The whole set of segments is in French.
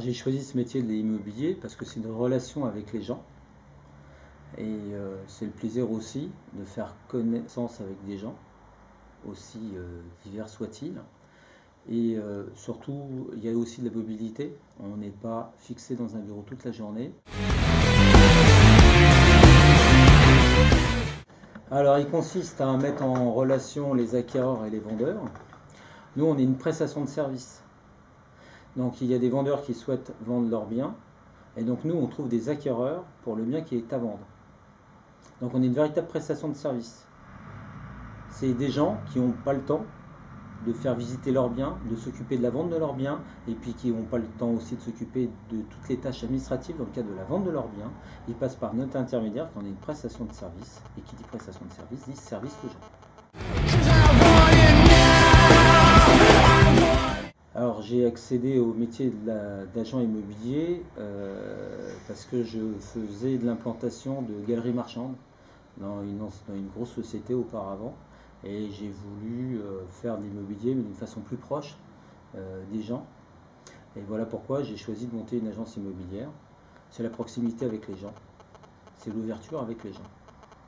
j'ai choisi ce métier de l'immobilier parce que c'est une relation avec les gens et c'est le plaisir aussi de faire connaissance avec des gens, aussi divers soient-ils. Et surtout, il y a aussi de la mobilité. On n'est pas fixé dans un bureau toute la journée. Alors, il consiste à mettre en relation les acquéreurs et les vendeurs. Nous, on est une prestation de service. Donc, il y a des vendeurs qui souhaitent vendre leurs biens. Et donc, nous, on trouve des acquéreurs pour le bien qui est à vendre. Donc, on est une véritable prestation de service. C'est des gens qui n'ont pas le temps de faire visiter leurs biens, de s'occuper de la vente de leurs biens, et puis qui n'ont pas le temps aussi de s'occuper de toutes les tâches administratives dans le cadre de la vente de leurs biens. Ils passent par notre intermédiaire, qui en est une prestation de service, et qui dit prestation de service, dit service aux gens. Alors j'ai accédé au métier d'agent immobilier parce que je faisais de l'implantation de galeries marchandes dans une grosse société auparavant. Et j'ai voulu faire de l'immobilier mais d'une façon plus proche des gens. Et voilà pourquoi j'ai choisi de monter une agence immobilière. C'est la proximité avec les gens, c'est l'ouverture avec les gens.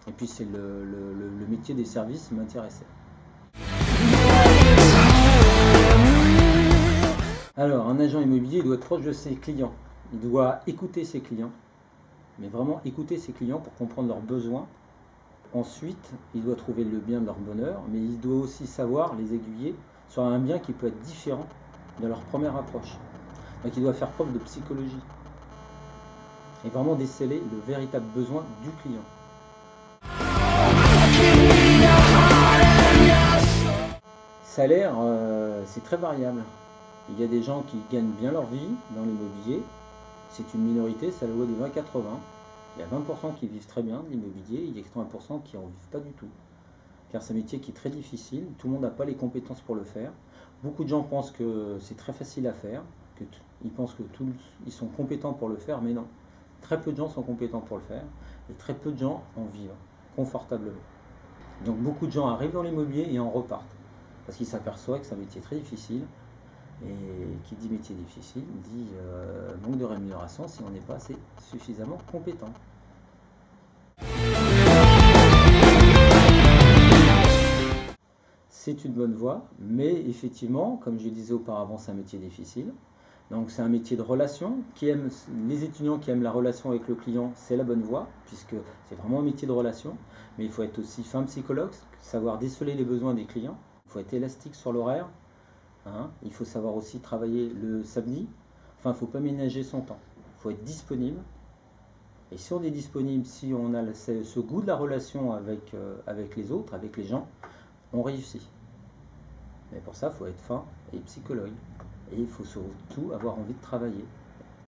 Et puis c'est le métier des services m'intéressait. Alors un agent immobilier il doit être proche de ses clients, il doit écouter ses clients, mais vraiment écouter ses clients pour comprendre leurs besoins. Ensuite, il doit trouver le bien de leur bonheur, mais il doit aussi savoir les aiguiller sur un bien qui peut être différent de leur première approche. Donc il doit faire preuve de psychologie et vraiment déceler le véritable besoin du client. Salaire, c'est très variable. Il y a des gens qui gagnent bien leur vie dans l'immobilier, c'est une minorité, c'est la loi des 20-80. Il y a 20% qui vivent très bien de l'immobilier, il y a 80% qui n'en vivent pas du tout. Car c'est un métier qui est très difficile, tout le monde n'a pas les compétences pour le faire. Beaucoup de gens pensent que c'est très facile à faire, ils pensent que tous ils sont compétents pour le faire, mais non. Très peu de gens sont compétents pour le faire, et très peu de gens en vivent confortablement. Donc beaucoup de gens arrivent dans l'immobilier et en repartent, parce qu'ils s'aperçoivent que c'est un métier très difficile, et qui dit métier difficile, dit manque de rémunération si on n'est pas assez suffisamment compétent. C'est une bonne voie, mais effectivement, comme je disais auparavant, c'est un métier difficile. Donc c'est un métier de relation, les étudiants qui aiment la relation avec le client, c'est la bonne voie, puisque c'est vraiment un métier de relation. Mais il faut être aussi fin psychologue, savoir déceler les besoins des clients, il faut être élastique sur l'horaire. Il faut savoir aussi travailler le samedi. Enfin, il ne faut pas ménager son temps. Il faut être disponible. Et si on est disponible, si on a ce goût de la relation avec les autres, avec les gens, on réussit. Mais pour ça, il faut être fin et psychologue. Et il faut surtout avoir envie de travailler.